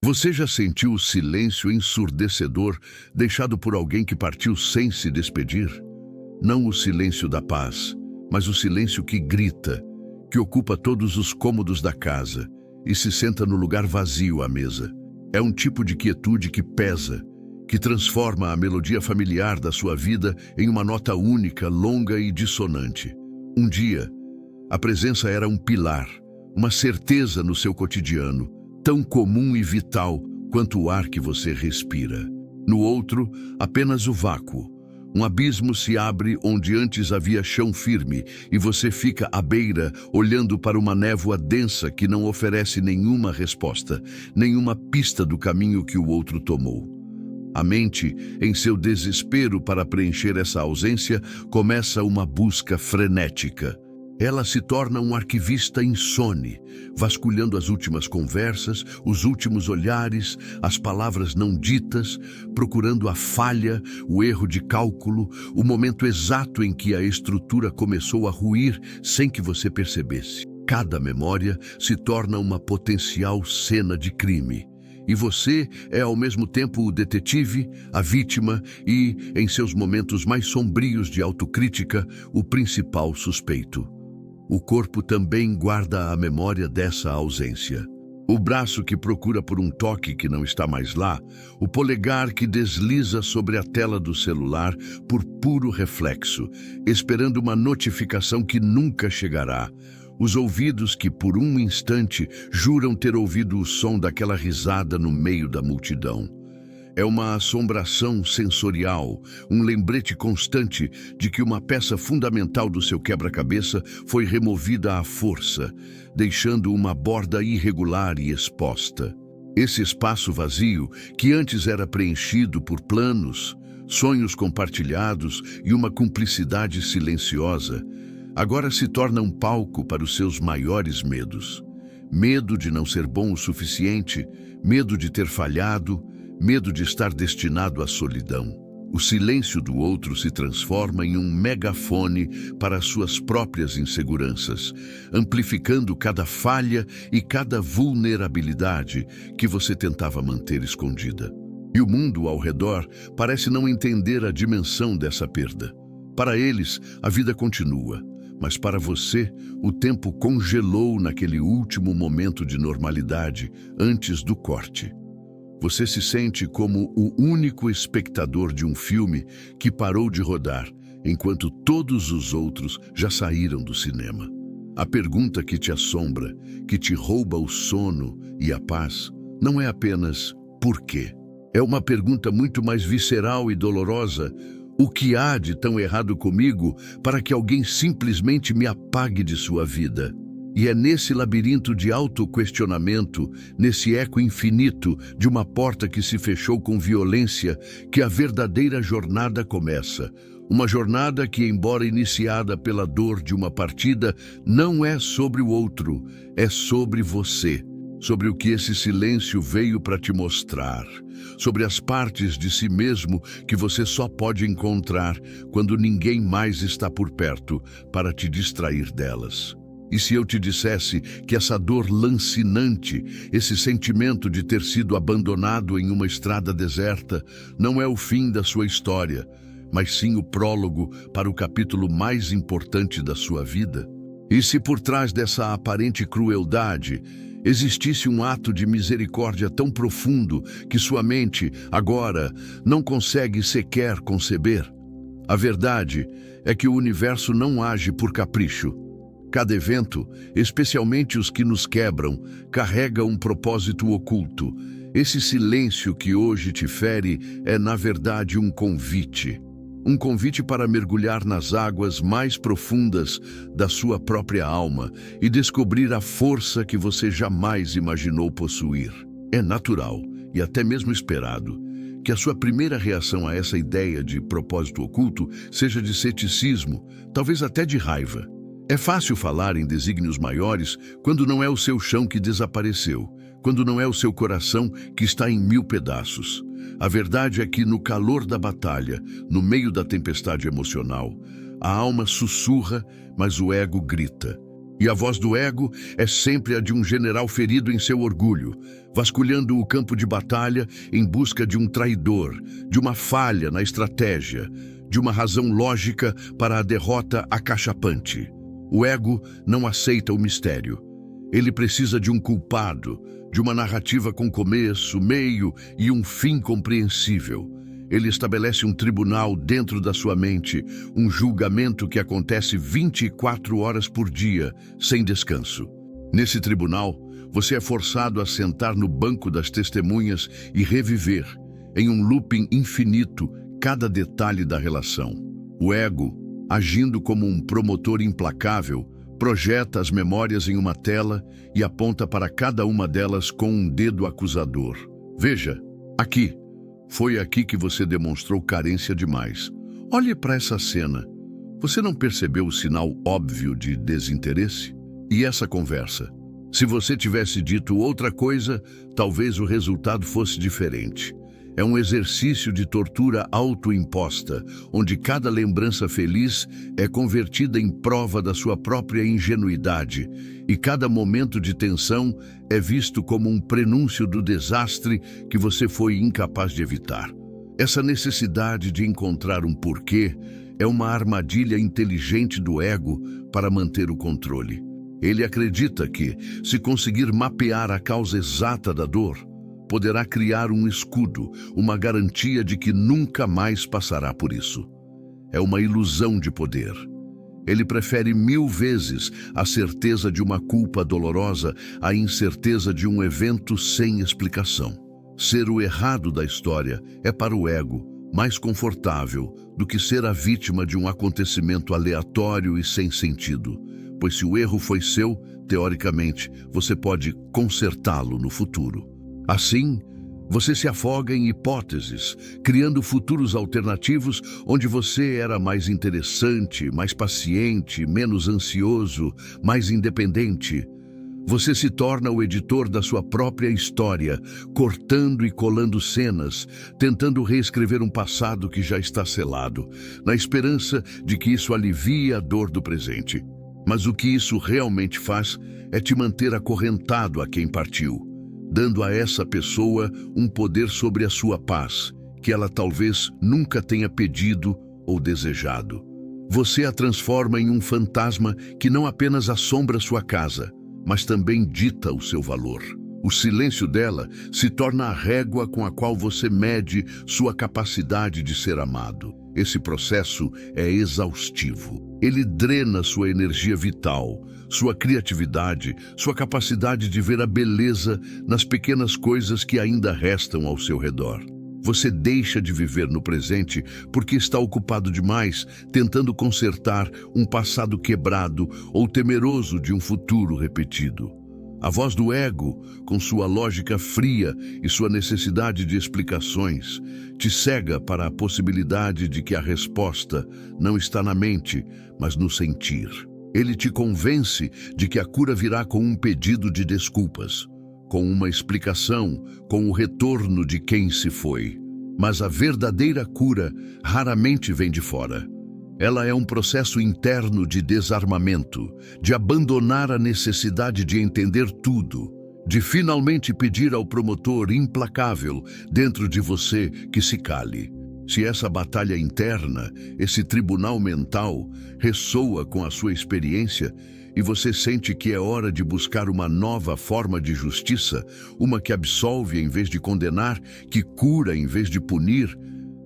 Você já sentiu o silêncio ensurdecedor deixado por alguém que partiu sem se despedir? Não o silêncio da paz, mas o silêncio que grita, que ocupa todos os cômodos da casa e se senta no lugar vazio à mesa. É um tipo de quietude que pesa, que transforma a melodia familiar da sua vida em uma nota única, longa e dissonante. Um dia, a presença era um pilar, uma certeza no seu cotidiano, tão comum e vital quanto o ar que você respira. No outro, apenas o vácuo. Um abismo se abre onde antes havia chão firme e você fica à beira, olhando para uma névoa densa que não oferece nenhuma resposta, nenhuma pista do caminho que o outro tomou. A mente, em seu desespero para preencher essa ausência, começa uma busca frenética. Ela se torna um arquivista insone, vasculhando as últimas conversas, os últimos olhares, as palavras não ditas, procurando a falha, o erro de cálculo, o momento exato em que a estrutura começou a ruir sem que você percebesse. Cada memória se torna uma potencial cena de crime. E você é ao mesmo tempo o detetive, a vítima e, em seus momentos mais sombrios de autocrítica, o principal suspeito. O corpo também guarda a memória dessa ausência. O braço que procura por um toque que não está mais lá, o polegar que desliza sobre a tela do celular por puro reflexo, esperando uma notificação que nunca chegará. Os ouvidos que, por um instante, juram ter ouvido o som daquela risada no meio da multidão. É uma assombração sensorial, um lembrete constante de que uma peça fundamental do seu quebra-cabeça foi removida à força, deixando uma borda irregular e exposta. Esse espaço vazio, que antes era preenchido por planos, sonhos compartilhados e uma cumplicidade silenciosa, agora se torna um palco para os seus maiores medos. Medo de não ser bom o suficiente, medo de ter falhado, medo de estar destinado à solidão. O silêncio do outro se transforma em um megafone para as suas próprias inseguranças, amplificando cada falha e cada vulnerabilidade que você tentava manter escondida. E o mundo ao redor parece não entender a dimensão dessa perda. Para eles, a vida continua, mas para você, o tempo congelou naquele último momento de normalidade antes do corte. Você se sente como o único espectador de um filme que parou de rodar, enquanto todos os outros já saíram do cinema. A pergunta que te assombra, que te rouba o sono e a paz, não é apenas por quê. É uma pergunta muito mais visceral e dolorosa. O que há de tão errado comigo para que alguém simplesmente me apague de sua vida? E é nesse labirinto de autoquestionamento, nesse eco infinito de uma porta que se fechou com violência, que a verdadeira jornada começa. Uma jornada que, embora iniciada pela dor de uma partida, não é sobre o outro, é sobre você. Sobre o que esse silêncio veio para te mostrar, sobre as partes de si mesmo que você só pode encontrar quando ninguém mais está por perto para te distrair delas. E se eu te dissesse que essa dor lancinante, esse sentimento de ter sido abandonado em uma estrada deserta, não é o fim da sua história, mas sim o prólogo para o capítulo mais importante da sua vida? E se por trás dessa aparente crueldade existisse um ato de misericórdia tão profundo que sua mente, agora, não consegue sequer conceber? A verdade é que o universo não age por capricho. Cada evento, especialmente os que nos quebram, carrega um propósito oculto. Esse silêncio que hoje te fere é, na verdade, um convite. Um convite para mergulhar nas águas mais profundas da sua própria alma e descobrir a força que você jamais imaginou possuir. É natural, e até mesmo esperado, que a sua primeira reação a essa ideia de propósito oculto seja de ceticismo, talvez até de raiva. É fácil falar em desígnios maiores quando não é o seu chão que desapareceu, quando não é o seu coração que está em 1000 pedaços. A verdade é que no calor da batalha, no meio da tempestade emocional, a alma sussurra, mas o ego grita. E a voz do ego é sempre a de um general ferido em seu orgulho, vasculhando o campo de batalha em busca de um traidor, de uma falha na estratégia, de uma razão lógica para a derrota acachapante. O ego não aceita o mistério. Ele precisa de um culpado, de uma narrativa com começo, meio e um fim compreensível. Ele estabelece um tribunal dentro da sua mente, um julgamento que acontece 24 horas por dia, sem descanso. Nesse tribunal, você é forçado a sentar no banco das testemunhas e reviver, em um looping infinito, cada detalhe da relação. O ego, agindo como um promotor implacável, projeta as memórias em uma tela e aponta para cada uma delas com um dedo acusador. Veja, aqui. Foi aqui que você demonstrou carência demais. Olhe para essa cena. Você não percebeu o sinal óbvio de desinteresse? E essa conversa? Se você tivesse dito outra coisa, talvez o resultado fosse diferente. É um exercício de tortura autoimposta, onde cada lembrança feliz é convertida em prova da sua própria ingenuidade, e cada momento de tensão é visto como um prenúncio do desastre que você foi incapaz de evitar. Essa necessidade de encontrar um porquê é uma armadilha inteligente do ego para manter o controle. Ele acredita que, se conseguir mapear a causa exata da dor, poderá criar um escudo, uma garantia de que nunca mais passará por isso. É uma ilusão de poder. Ele prefere 1000 vezes a certeza de uma culpa dolorosa à incerteza de um evento sem explicação. Ser o errado da história é para o ego mais confortável do que ser a vítima de um acontecimento aleatório e sem sentido, pois se o erro foi seu, teoricamente, você pode consertá-lo no futuro. Assim, você se afoga em hipóteses, criando futuros alternativos onde você era mais interessante, mais paciente, menos ansioso, mais independente. Você se torna o editor da sua própria história, cortando e colando cenas, tentando reescrever um passado que já está selado, na esperança de que isso alivie a dor do presente. Mas o que isso realmente faz é te manter acorrentado a quem partiu, dando a essa pessoa um poder sobre a sua paz, que ela talvez nunca tenha pedido ou desejado. Você a transforma em um fantasma que não apenas assombra sua casa, mas também dita o seu valor. O silêncio dela se torna a régua com a qual você mede sua capacidade de ser amado. Esse processo é exaustivo. Ele drena sua energia vital, sua criatividade, sua capacidade de ver a beleza nas pequenas coisas que ainda restam ao seu redor. Você deixa de viver no presente porque está ocupado demais tentando consertar um passado quebrado ou temeroso de um futuro repetido. A voz do ego, com sua lógica fria e sua necessidade de explicações, te cega para a possibilidade de que a resposta não está na mente, mas no sentir. Ele te convence de que a cura virá com um pedido de desculpas, com uma explicação, com o retorno de quem se foi. Mas a verdadeira cura raramente vem de fora. Ela é um processo interno de desarmamento, de abandonar a necessidade de entender tudo, de finalmente pedir ao promotor implacável dentro de você que se cale. Se essa batalha interna, esse tribunal mental, ressoa com a sua experiência e você sente que é hora de buscar uma nova forma de justiça, uma que absolve em vez de condenar, que cura em vez de punir,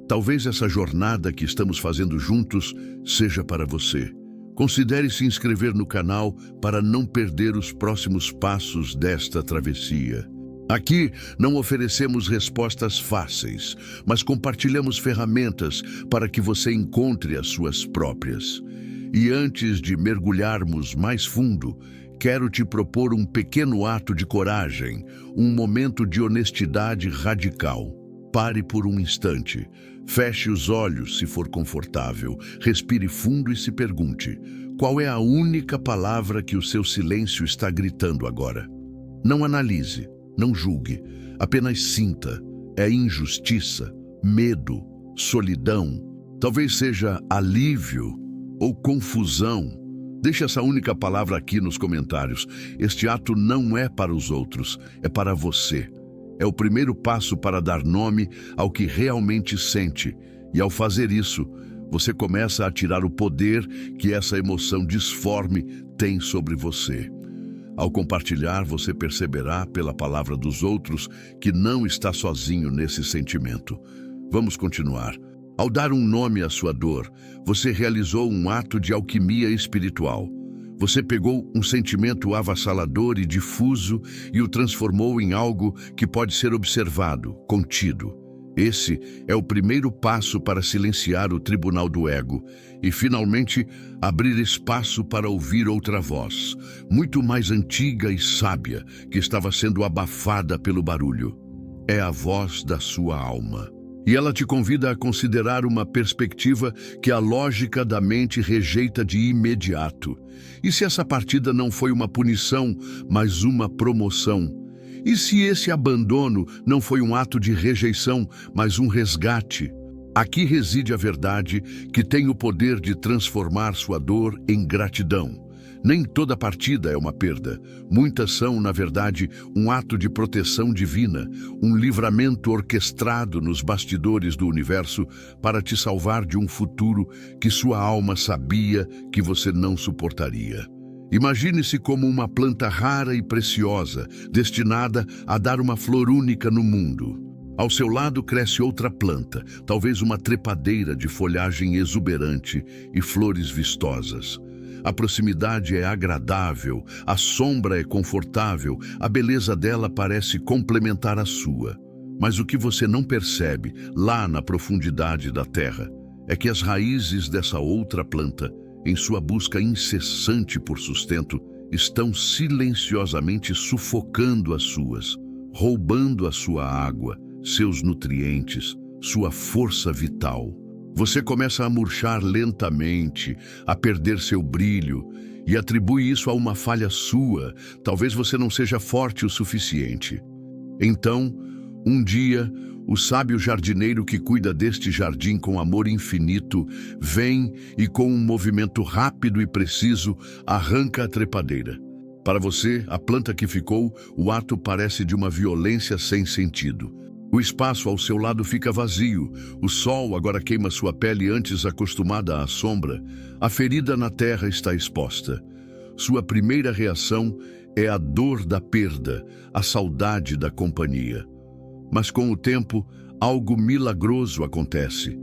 talvez essa jornada que estamos fazendo juntos seja para você. Considere se inscrever no canal para não perder os próximos passos desta travessia. Aqui não oferecemos respostas fáceis, mas compartilhamos ferramentas para que você encontre as suas próprias. E antes de mergulharmos mais fundo, quero te propor um pequeno ato de coragem, um momento de honestidade radical. Pare por um instante, feche os olhos se for confortável, respire fundo e se pergunte: qual é a única palavra que o seu silêncio está gritando agora? Não analise, não julgue, apenas sinta. É injustiça, medo, solidão, talvez seja alívio ou confusão, Deixe essa única palavra aqui nos comentários. Este ato não é para os outros, é para você. É o primeiro passo para dar nome ao que realmente sente. E ao fazer isso, você começa a tirar o poder que essa emoção disforme tem sobre você. Ao compartilhar, você perceberá pela palavra dos outros que não está sozinho nesse sentimento. Vamos continuar. Ao dar um nome à sua dor, você realizou um ato de alquimia espiritual. Você pegou um sentimento avassalador e difuso e o transformou em algo que pode ser observado, contido. Esse é o primeiro passo para silenciar o tribunal do ego e, finalmente, abrir espaço para ouvir outra voz, muito mais antiga e sábia, que estava sendo abafada pelo barulho. É a voz da sua alma. E ela te convida a considerar uma perspectiva que a lógica da mente rejeita de imediato. E se essa partida não foi uma punição, mas uma promoção? E se esse abandono não foi um ato de rejeição, mas um resgate? Aqui reside a verdade que tem o poder de transformar sua dor em gratidão. Nem toda partida é uma perda. Muitas são, na verdade, um ato de proteção divina, um livramento orquestrado nos bastidores do universo para te salvar de um futuro que sua alma sabia que você não suportaria. Imagine-se como uma planta rara e preciosa, destinada a dar uma flor única no mundo. Ao seu lado cresce outra planta, talvez uma trepadeira de folhagem exuberante e flores vistosas. A proximidade é agradável, a sombra é confortável, a beleza dela parece complementar a sua. Mas o que você não percebe, lá na profundidade da terra, é que as raízes dessa outra planta, em sua busca incessante por sustento, estão silenciosamente sufocando as suas, roubando a sua água, seus nutrientes, sua força vital. Você começa a murchar lentamente, a perder seu brilho e atribui isso a uma falha sua. Talvez você não seja forte o suficiente. Então, um dia, o sábio jardineiro que cuida deste jardim com amor infinito vem e, com um movimento rápido e preciso, arranca a trepadeira. Para você, a planta que ficou, o ato parece de uma violência sem sentido. O espaço ao seu lado fica vazio. O sol agora queima sua pele antes acostumada à sombra. A ferida na terra está exposta. Sua primeira reação é a dor da perda, a saudade da companhia. Mas com o tempo, algo milagroso acontece.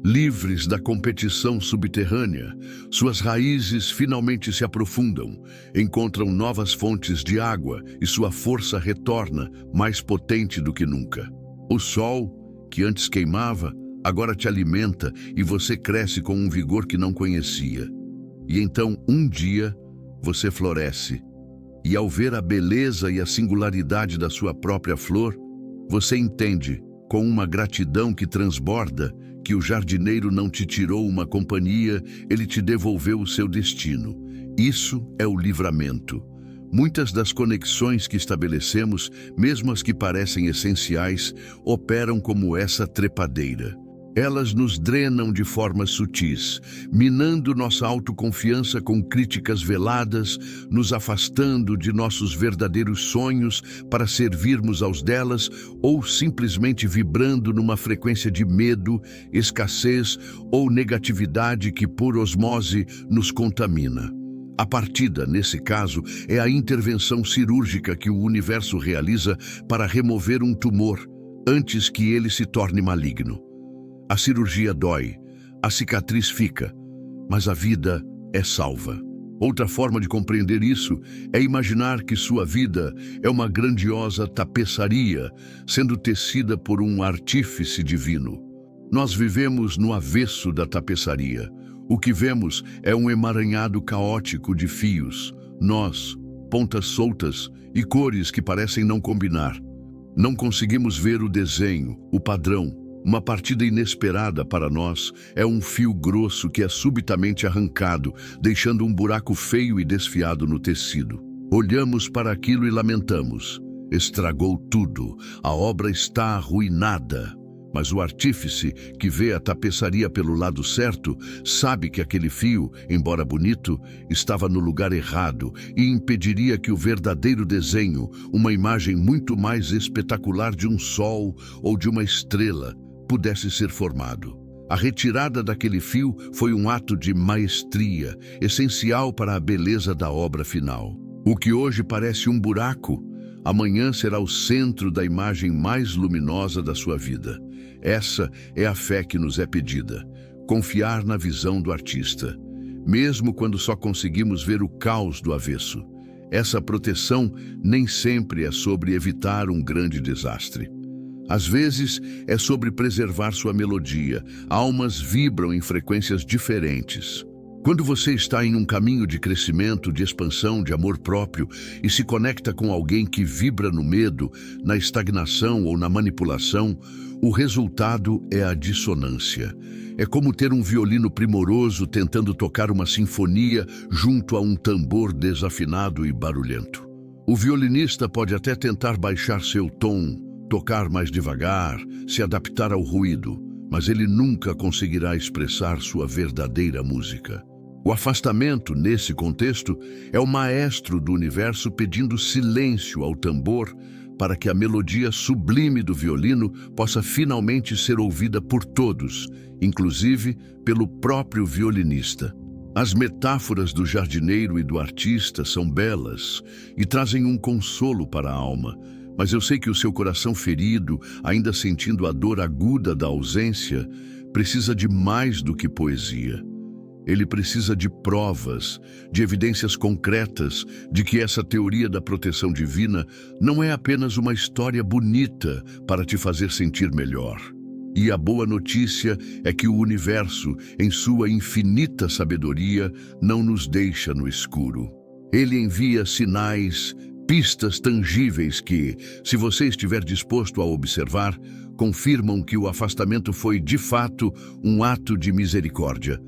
Livres da competição subterrânea, suas raízes finalmente se aprofundam, encontram novas fontes de água e sua força retorna, mais potente do que nunca. O sol, que antes queimava, agora te alimenta e você cresce com um vigor que não conhecia. E então, um dia, você floresce. E ao ver a beleza e a singularidade da sua própria flor, você entende, com uma gratidão que transborda, que o jardineiro não te tirou uma companhia, ele te devolveu o seu destino. Isso é o livramento. Muitas das conexões que estabelecemos, mesmo as que parecem essenciais, operam como essa trepadeira. Elas nos drenam de formas sutis, minando nossa autoconfiança com críticas veladas, nos afastando de nossos verdadeiros sonhos para servirmos aos delas ou simplesmente vibrando numa frequência de medo, escassez ou negatividade que por osmose nos contamina. A partida, nesse caso, é a intervenção cirúrgica que o universo realiza para remover um tumor antes que ele se torne maligno. A cirurgia dói, a cicatriz fica, mas a vida é salva. Outra forma de compreender isso é imaginar que sua vida é uma grandiosa tapeçaria, sendo tecida por um artífice divino. Nós vivemos no avesso da tapeçaria. O que vemos é um emaranhado caótico de fios, nós, pontas soltas e cores que parecem não combinar. Não conseguimos ver o desenho, o padrão. Uma partida inesperada para nós é um fio grosso que é subitamente arrancado, deixando um buraco feio e desfiado no tecido. Olhamos para aquilo e lamentamos. Estragou tudo, a obra está arruinada. Mas o artífice, que vê a tapeçaria pelo lado certo, sabe que aquele fio, embora bonito, estava no lugar errado e impediria que o verdadeiro desenho, uma imagem muito mais espetacular de um sol ou de uma estrela, pudesse ser formado. A retirada daquele fio foi um ato de maestria, essencial para a beleza da obra final. O que hoje parece um buraco, amanhã será o centro da imagem mais luminosa da sua vida. Essa é a fé que nos é pedida, confiar na visão do artista, mesmo quando só conseguimos ver o caos do avesso. Essa proteção nem sempre é sobre evitar um grande desastre. Às vezes, é sobre preservar sua melodia. Almas vibram em frequências diferentes. Quando você está em um caminho de crescimento, de expansão, de amor próprio e se conecta com alguém que vibra no medo, na estagnação ou na manipulação, o resultado é a dissonância. É como ter um violino primoroso tentando tocar uma sinfonia junto a um tambor desafinado e barulhento. O violinista pode até tentar baixar seu tom, tocar mais devagar, se adaptar ao ruído, mas ele nunca conseguirá expressar sua verdadeira música. O afastamento, nesse contexto, é o maestro do universo pedindo silêncio ao tambor para que a melodia sublime do violino possa finalmente ser ouvida por todos, inclusive pelo próprio violinista. As metáforas do jardineiro e do artista são belas e trazem um consolo para a alma, mas eu sei que o seu coração ferido, ainda sentindo a dor aguda da ausência, precisa de mais do que poesia. Ele precisa de provas, de evidências concretas de que essa teoria da proteção divina não é apenas uma história bonita para te fazer sentir melhor. E a boa notícia é que o universo, em sua infinita sabedoria, não nos deixa no escuro. Ele envia sinais, pistas tangíveis que, se você estiver disposto a observar, confirmam que o afastamento foi, de fato, um ato de misericórdia.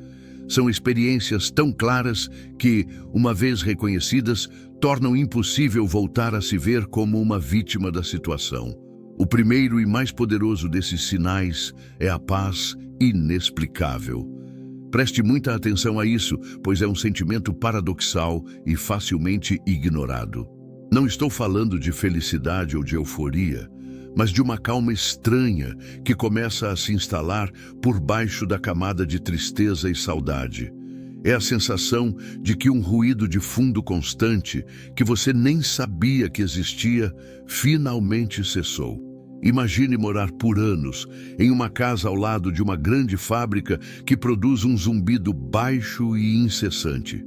São experiências tão claras que, uma vez reconhecidas, tornam impossível voltar a se ver como uma vítima da situação. O primeiro e mais poderoso desses sinais é a paz inexplicável. Preste muita atenção a isso, pois é um sentimento paradoxal e facilmente ignorado. Não estou falando de felicidade ou de euforia, mas de uma calma estranha que começa a se instalar por baixo da camada de tristeza e saudade. É a sensação de que um ruído de fundo constante, que você nem sabia que existia, finalmente cessou. Imagine morar por anos em uma casa ao lado de uma grande fábrica que produz um zumbido baixo e incessante.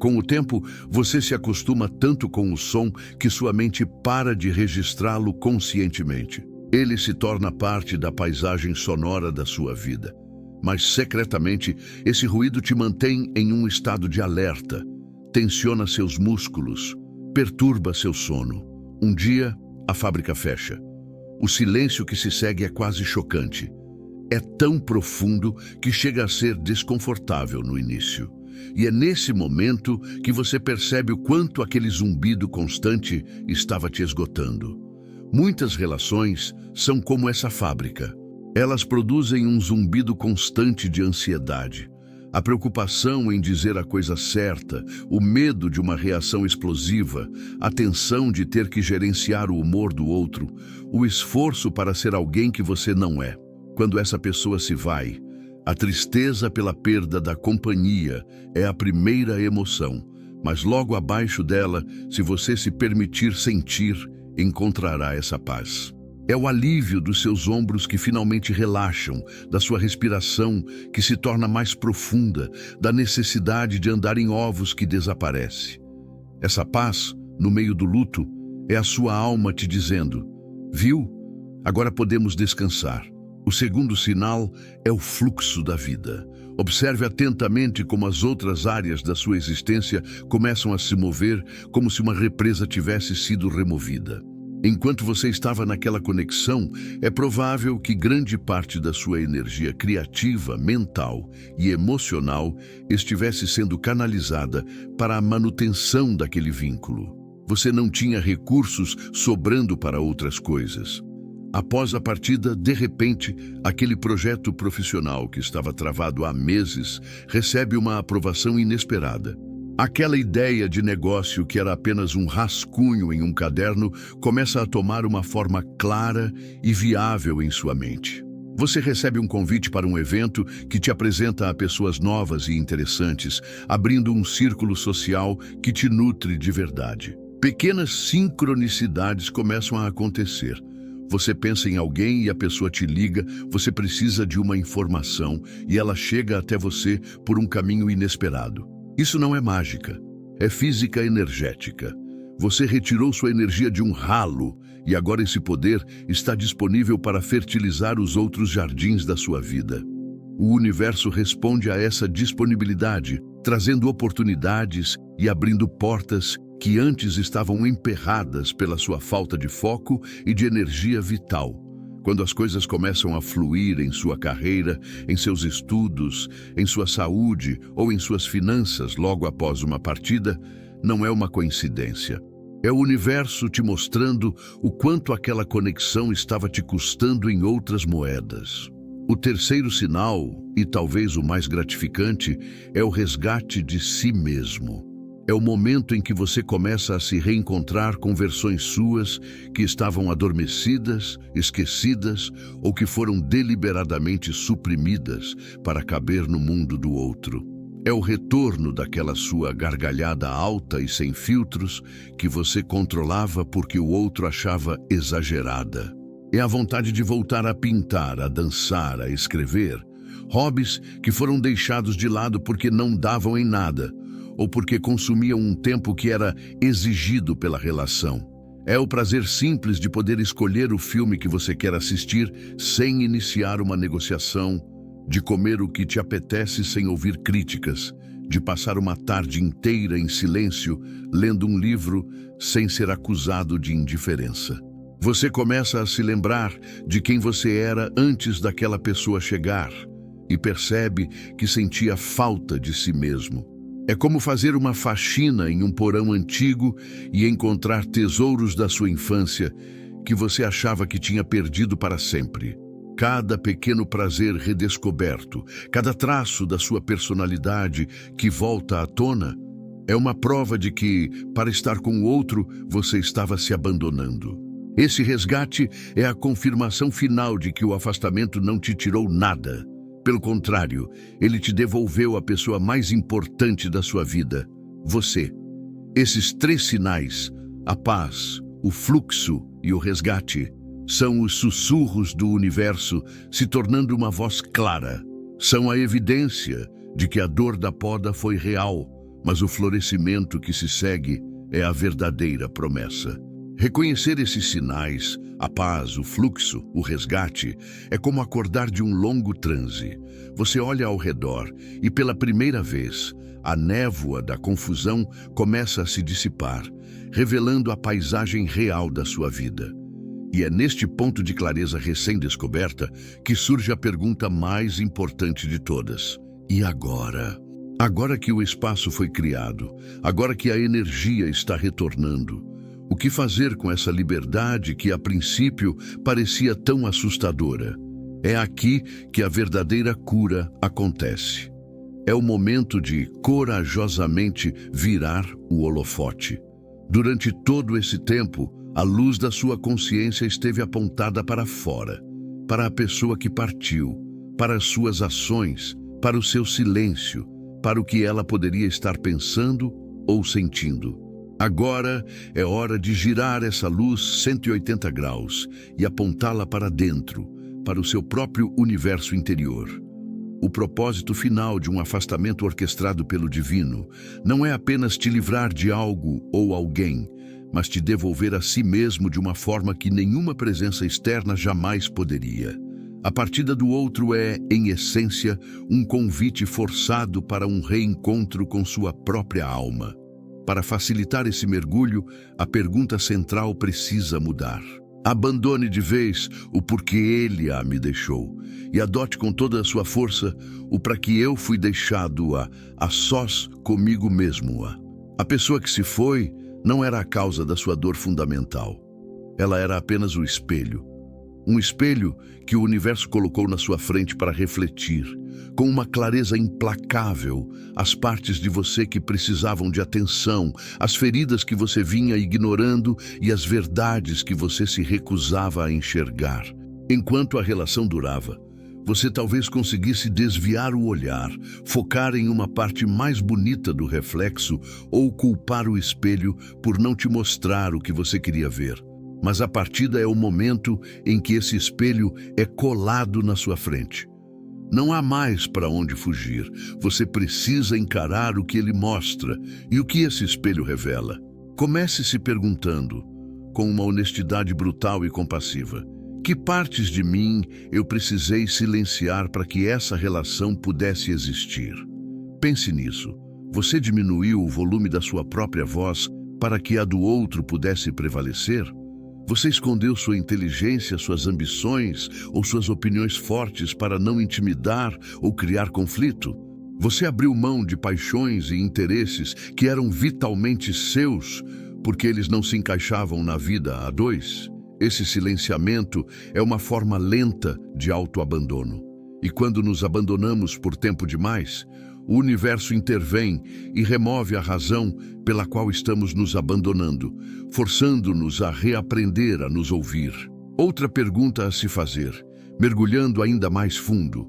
Com o tempo, você se acostuma tanto com o som que sua mente para de registrá-lo conscientemente. Ele se torna parte da paisagem sonora da sua vida. Mas, secretamente, esse ruído te mantém em um estado de alerta, tensiona seus músculos, perturba seu sono. Um dia, a fábrica fecha. O silêncio que se segue é quase chocante. É tão profundo que chega a ser desconfortável no início. E é nesse momento que você percebe o quanto aquele zumbido constante estava te esgotando. Muitas relações são como essa fábrica. Elas produzem um zumbido constante de ansiedade. A preocupação em dizer a coisa certa, o medo de uma reação explosiva, a tensão de ter que gerenciar o humor do outro, o esforço para ser alguém que você não é. Quando essa pessoa se vai, a tristeza pela perda da companhia é a primeira emoção, mas logo abaixo dela, se você se permitir sentir, encontrará essa paz. É o alívio dos seus ombros que finalmente relaxam, da sua respiração que se torna mais profunda, da necessidade de andar em ovos que desaparece. Essa paz, no meio do luto, é a sua alma te dizendo: viu? Agora podemos descansar. O segundo sinal é o fluxo da vida. Observe atentamente como as outras áreas da sua existência começam a se mover como se uma represa tivesse sido removida. Enquanto você estava naquela conexão, é provável que grande parte da sua energia criativa, mental e emocional estivesse sendo canalizada para a manutenção daquele vínculo. Você não tinha recursos sobrando para outras coisas. Após a partida, de repente, aquele projeto profissional que estava travado há meses recebe uma aprovação inesperada. Aquela ideia de negócio que era apenas um rascunho em um caderno começa a tomar uma forma clara e viável em sua mente. Você recebe um convite para um evento que te apresenta a pessoas novas e interessantes, abrindo um círculo social que te nutre de verdade. Pequenas sincronicidades começam a acontecer. Você pensa em alguém e a pessoa te liga, você precisa de uma informação e ela chega até você por um caminho inesperado. Isso não é mágica, é física energética. Você retirou sua energia de um ralo e agora esse poder está disponível para fertilizar os outros jardins da sua vida. O universo responde a essa disponibilidade, trazendo oportunidades e abrindo portas que antes estavam emperradas pela sua falta de foco e de energia vital. Quando as coisas começam a fluir em sua carreira, em seus estudos, em sua saúde ou em suas finanças logo após uma partida, não é uma coincidência. É o universo te mostrando o quanto aquela conexão estava te custando em outras moedas. O terceiro sinal, e talvez o mais gratificante, é o resgate de si mesmo. É o momento em que você começa a se reencontrar com versões suas que estavam adormecidas, esquecidas ou que foram deliberadamente suprimidas para caber no mundo do outro. É o retorno daquela sua gargalhada alta e sem filtros que você controlava porque o outro achava exagerada. É a vontade de voltar a pintar, a dançar, a escrever. Hobbies que foram deixados de lado porque não davam em nada, ou porque consumiam um tempo que era exigido pela relação. É o prazer simples de poder escolher o filme que você quer assistir sem iniciar uma negociação, de comer o que te apetece sem ouvir críticas, de passar uma tarde inteira em silêncio, lendo um livro sem ser acusado de indiferença. Você começa a se lembrar de quem você era antes daquela pessoa chegar e percebe que sentia falta de si mesmo. É como fazer uma faxina em um porão antigo e encontrar tesouros da sua infância que você achava que tinha perdido para sempre. Cada pequeno prazer redescoberto, cada traço da sua personalidade que volta à tona, é uma prova de que, para estar com o outro, você estava se abandonando. Esse resgate é a confirmação final de que o afastamento não te tirou nada. Pelo contrário, ele te devolveu a pessoa mais importante da sua vida, você. Esses três sinais, a paz, o fluxo e o resgate, são os sussurros do universo se tornando uma voz clara. São a evidência de que a dor da poda foi real, mas o florescimento que se segue é a verdadeira promessa. Reconhecer esses sinais, a paz, o fluxo, o resgate, é como acordar de um longo transe. Você olha ao redor e, pela primeira vez, a névoa da confusão começa a se dissipar, revelando a paisagem real da sua vida. E é neste ponto de clareza recém-descoberta que surge a pergunta mais importante de todas. E agora? Agora que o espaço foi criado, agora que a energia está retornando, o que fazer com essa liberdade que, a princípio, parecia tão assustadora? É aqui que a verdadeira cura acontece. É o momento de, corajosamente, virar o holofote. Durante todo esse tempo, a luz da sua consciência esteve apontada para fora, para a pessoa que partiu, para as suas ações, para o seu silêncio, para o que ela poderia estar pensando ou sentindo. Agora é hora de girar essa luz 180 graus e apontá-la para dentro, para o seu próprio universo interior. O propósito final de um afastamento orquestrado pelo divino não é apenas te livrar de algo ou alguém, mas te devolver a si mesmo de uma forma que nenhuma presença externa jamais poderia. A partida do outro é, em essência, um convite forçado para um reencontro com sua própria alma. Para facilitar esse mergulho, a pergunta central precisa mudar. Abandone de vez o porquê ele me deixou e adote com toda a sua força o para que eu fui deixado a sós comigo mesmo. A pessoa que se foi não era a causa da sua dor fundamental. Ela era apenas o espelho. Um espelho que o universo colocou na sua frente para refletir, com uma clareza implacável, as partes de você que precisavam de atenção, as feridas que você vinha ignorando e as verdades que você se recusava a enxergar. Enquanto a relação durava, você talvez conseguisse desviar o olhar, focar em uma parte mais bonita do reflexo ou culpar o espelho por não te mostrar o que você queria ver. Mas a partida é o momento em que esse espelho é colado na sua frente. Não há mais para onde fugir. Você precisa encarar o que ele mostra e o que esse espelho revela. Comece se perguntando, com uma honestidade brutal e compassiva: que partes de mim eu precisei silenciar para que essa relação pudesse existir? Pense nisso. Você diminuiu o volume da sua própria voz para que a do outro pudesse prevalecer? Você escondeu sua inteligência, suas ambições ou suas opiniões fortes para não intimidar ou criar conflito? Você abriu mão de paixões e interesses que eram vitalmente seus porque eles não se encaixavam na vida a dois? Esse silenciamento é uma forma lenta de autoabandono. E quando nos abandonamos por tempo demais, o universo intervém e remove a razão pela qual estamos nos abandonando, forçando-nos a reaprender a nos ouvir. Outra pergunta a se fazer, mergulhando ainda mais fundo: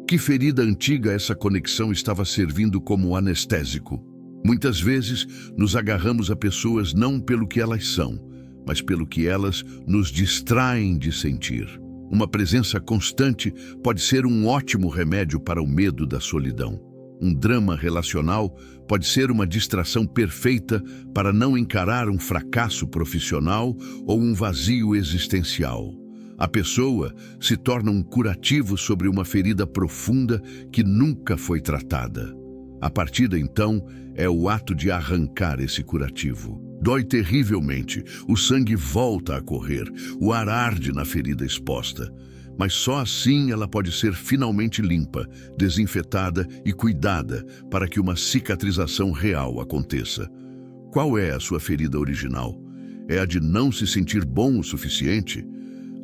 que ferida antiga essa conexão estava servindo como anestésico? Muitas vezes nos agarramos a pessoas não pelo que elas são, mas pelo que elas nos distraem de sentir. Uma presença constante pode ser um ótimo remédio para o medo da solidão. Um drama relacional pode ser uma distração perfeita para não encarar um fracasso profissional ou um vazio existencial. A pessoa se torna um curativo sobre uma ferida profunda que nunca foi tratada. A partida, então, é o ato de arrancar esse curativo. Dói terrivelmente, o sangue volta a correr, o ar arde na ferida exposta. Mas só assim ela pode ser finalmente limpa, desinfetada e cuidada para que uma cicatrização real aconteça. Qual é a sua ferida original? É a de não se sentir bom o suficiente?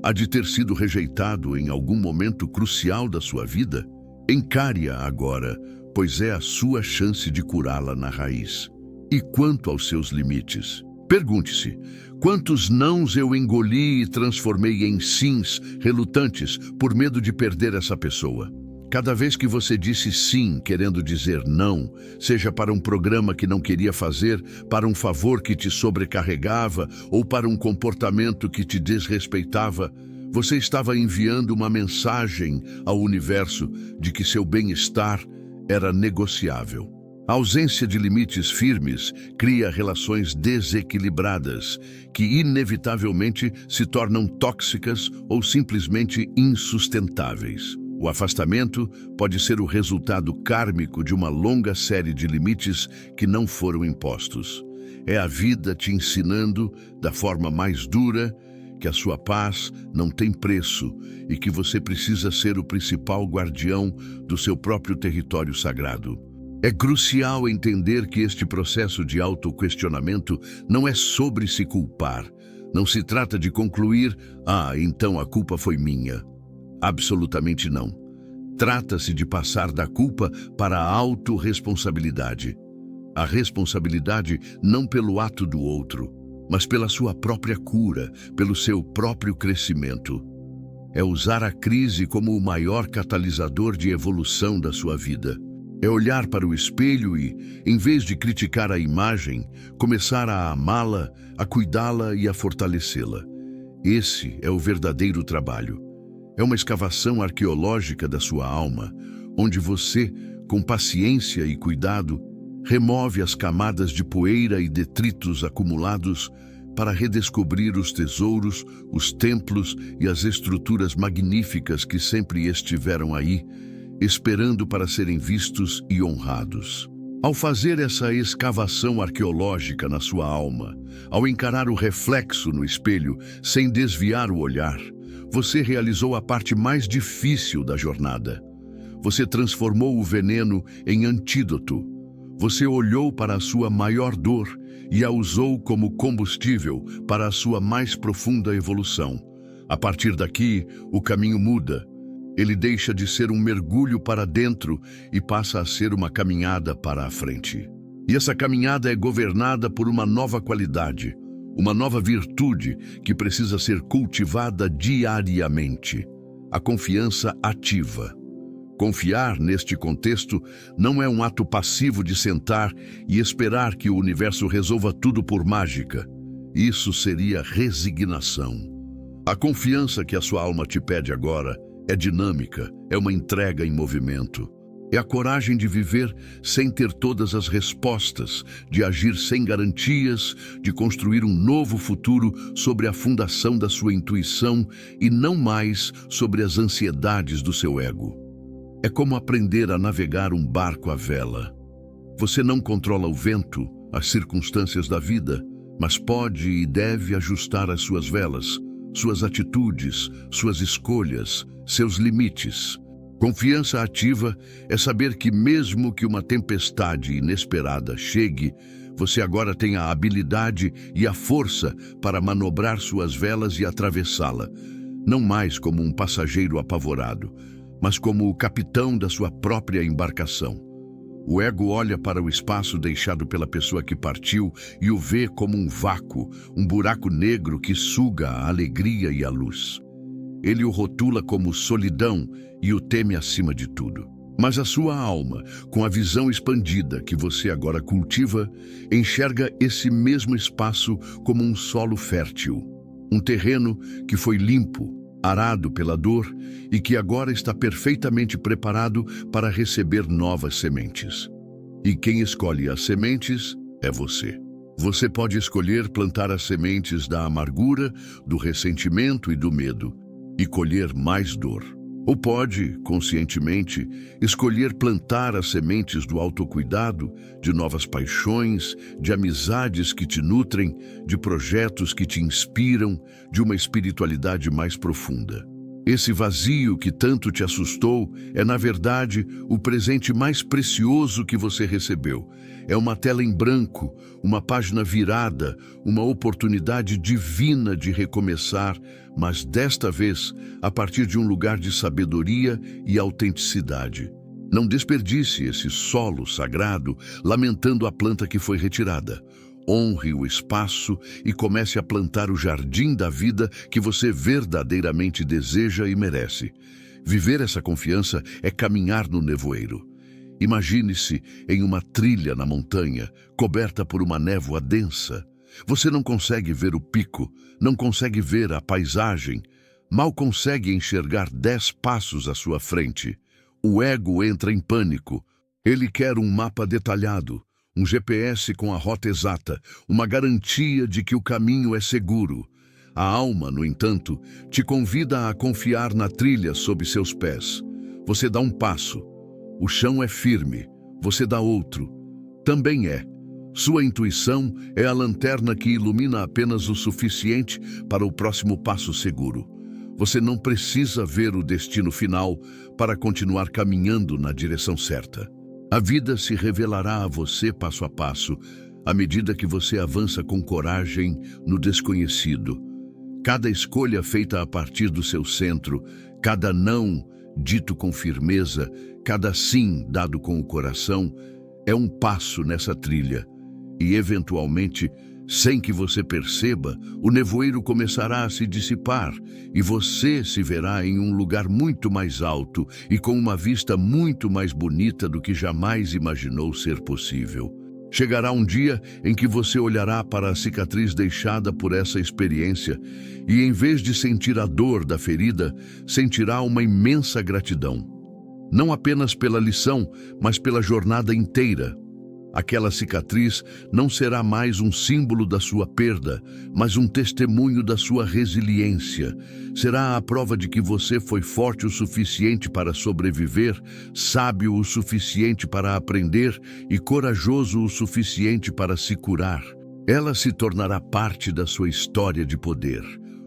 A de ter sido rejeitado em algum momento crucial da sua vida? Encare-a agora, pois é a sua chance de curá-la na raiz. E quanto aos seus limites? Pergunte-se: quantos nãos eu engoli e transformei em sims relutantes por medo de perder essa pessoa? Cada vez que você disse sim, querendo dizer não, seja para um programa que não queria fazer, para um favor que te sobrecarregava ou para um comportamento que te desrespeitava, você estava enviando uma mensagem ao universo de que seu bem-estar era negociável. A ausência de limites firmes cria relações desequilibradas, que inevitavelmente se tornam tóxicas ou simplesmente insustentáveis. O afastamento pode ser o resultado kármico de uma longa série de limites que não foram impostos. É a vida te ensinando, da forma mais dura, que a sua paz não tem preço e que você precisa ser o principal guardião do seu próprio território sagrado. É crucial entender que este processo de autoquestionamento não é sobre se culpar. Não se trata de concluir: então a culpa foi minha. Absolutamente não. Trata-se de passar da culpa para a autorresponsabilidade. A responsabilidade não pelo ato do outro, mas pela sua própria cura, pelo seu próprio crescimento. É usar a crise como o maior catalisador de evolução da sua vida. É olhar para o espelho e, em vez de criticar a imagem, começar a amá-la, a cuidá-la e a fortalecê-la. Esse é o verdadeiro trabalho. É uma escavação arqueológica da sua alma, onde você, com paciência e cuidado, remove as camadas de poeira e detritos acumulados para redescobrir os tesouros, os templos e as estruturas magníficas que sempre estiveram aí, esperando para serem vistos e honrados. Ao fazer essa escavação arqueológica na sua alma, ao encarar o reflexo no espelho sem desviar o olhar, você realizou a parte mais difícil da jornada. Você transformou o veneno em antídoto. Você olhou para a sua maior dor e a usou como combustível para a sua mais profunda evolução. A partir daqui, o caminho muda. Ele deixa de ser um mergulho para dentro e passa a ser uma caminhada para a frente. E essa caminhada é governada por uma nova qualidade, uma nova virtude que precisa ser cultivada diariamente: a confiança ativa. Confiar, neste contexto, não é um ato passivo de sentar e esperar que o universo resolva tudo por mágica. Isso seria resignação. A confiança que a sua alma te pede agora é dinâmica, é uma entrega em movimento. É a coragem de viver sem ter todas as respostas, de agir sem garantias, de construir um novo futuro sobre a fundação da sua intuição e não mais sobre as ansiedades do seu ego. É como aprender a navegar um barco à vela. Você não controla o vento, as circunstâncias da vida, mas pode e deve ajustar as suas velas, suas atitudes, suas escolhas, seus limites. Confiança ativa é saber que mesmo que uma tempestade inesperada chegue, você agora tem a habilidade e a força para manobrar suas velas e atravessá-la, não mais como um passageiro apavorado, mas como o capitão da sua própria embarcação. O ego olha para o espaço deixado pela pessoa que partiu e o vê como um vácuo, um buraco negro que suga a alegria e a luz. Ele o rotula como solidão e o teme acima de tudo. Mas a sua alma, com a visão expandida que você agora cultiva, enxerga esse mesmo espaço como um solo fértil, um terreno que foi limpo, arado pela dor e que agora está perfeitamente preparado para receber novas sementes. E quem escolhe as sementes é você. Você pode escolher plantar as sementes da amargura, do ressentimento e do medo, e colher mais dor. Ou pode, conscientemente, escolher plantar as sementes do autocuidado, de novas paixões, de amizades que te nutrem, de projetos que te inspiram, de uma espiritualidade mais profunda. Esse vazio que tanto te assustou é, na verdade, o presente mais precioso que você recebeu. É uma tela em branco, uma página virada, uma oportunidade divina de recomeçar, mas desta vez a partir de um lugar de sabedoria e autenticidade. Não desperdice esse solo sagrado lamentando a planta que foi retirada. Honre o espaço e comece a plantar o jardim da vida que você verdadeiramente deseja e merece. Viver essa confiança é caminhar no nevoeiro. Imagine-se em uma trilha na montanha, coberta por uma névoa densa. Você não consegue ver o pico, não consegue ver a paisagem, mal consegue enxergar 10 passos à sua frente. O ego entra em pânico. Ele quer um mapa detalhado, um GPS com a rota exata, uma garantia de que o caminho é seguro. A alma, no entanto, te convida a confiar na trilha sob seus pés. Você dá um passo. O chão é firme. Você dá outro. Também é. Sua intuição é a lanterna que ilumina apenas o suficiente para o próximo passo seguro. Você não precisa ver o destino final para continuar caminhando na direção certa. A vida se revelará a você passo a passo, à medida que você avança com coragem no desconhecido. Cada escolha feita a partir do seu centro, cada não dito com firmeza, cada sim dado com o coração, é um passo nessa trilha. E, eventualmente, sem que você perceba, o nevoeiro começará a se dissipar e você se verá em um lugar muito mais alto e com uma vista muito mais bonita do que jamais imaginou ser possível. Chegará um dia em que você olhará para a cicatriz deixada por essa experiência e, em vez de sentir a dor da ferida, sentirá uma imensa gratidão. Não apenas pela lição, mas pela jornada inteira. Aquela cicatriz não será mais um símbolo da sua perda, mas um testemunho da sua resiliência. Será a prova de que você foi forte o suficiente para sobreviver, sábio o suficiente para aprender e corajoso o suficiente para se curar. Ela se tornará parte da sua história de poder.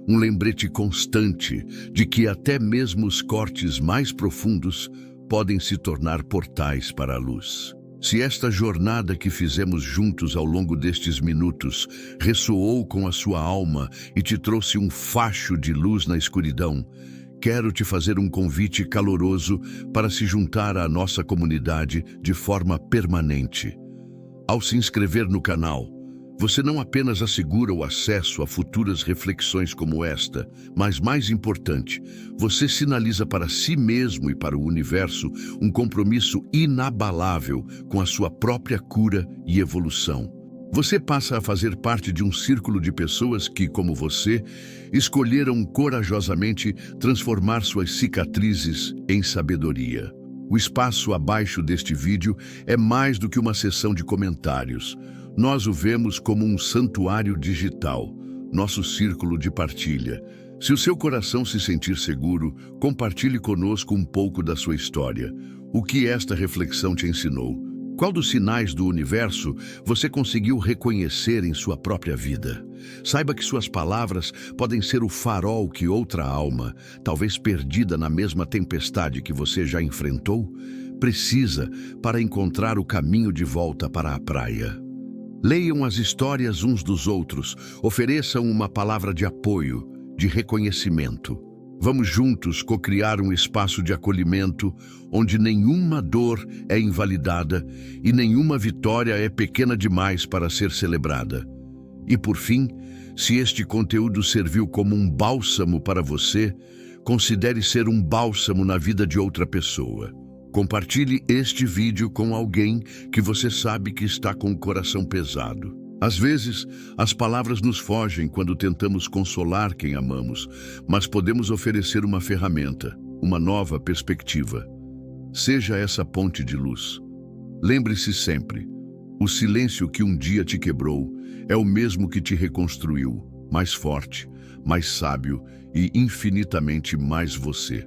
Um lembrete constante de que até mesmo os cortes mais profundos podem se tornar portais para a luz. Se esta jornada que fizemos juntos ao longo destes minutos ressoou com a sua alma e te trouxe um facho de luz na escuridão, quero te fazer um convite caloroso para se juntar à nossa comunidade de forma permanente. Ao se inscrever no canal, você não apenas assegura o acesso a futuras reflexões como esta, mas mais importante, você sinaliza para si mesmo e para o universo um compromisso inabalável com a sua própria cura e evolução. Você passa a fazer parte de um círculo de pessoas que, como você, escolheram corajosamente transformar suas cicatrizes em sabedoria. O espaço abaixo deste vídeo é mais do que uma sessão de comentários. Nós o vemos como um santuário digital, nosso círculo de partilha. Se o seu coração se sentir seguro, compartilhe conosco um pouco da sua história. O que esta reflexão te ensinou? Qual dos sinais do universo você conseguiu reconhecer em sua própria vida? Saiba que suas palavras podem ser o farol que outra alma, talvez perdida na mesma tempestade que você já enfrentou, precisa para encontrar o caminho de volta para a praia. Leiam as histórias uns dos outros, ofereçam uma palavra de apoio, de reconhecimento. Vamos juntos cocriar um espaço de acolhimento onde nenhuma dor é invalidada e nenhuma vitória é pequena demais para ser celebrada. E por fim, se este conteúdo serviu como um bálsamo para você, considere ser um bálsamo na vida de outra pessoa. Compartilhe este vídeo com alguém que você sabe que está com o coração pesado. Às vezes, as palavras nos fogem quando tentamos consolar quem amamos, mas podemos oferecer uma ferramenta, uma nova perspectiva. Seja essa ponte de luz. Lembre-se sempre, o silêncio que um dia te quebrou é o mesmo que te reconstruiu, mais forte, mais sábio e infinitamente mais você.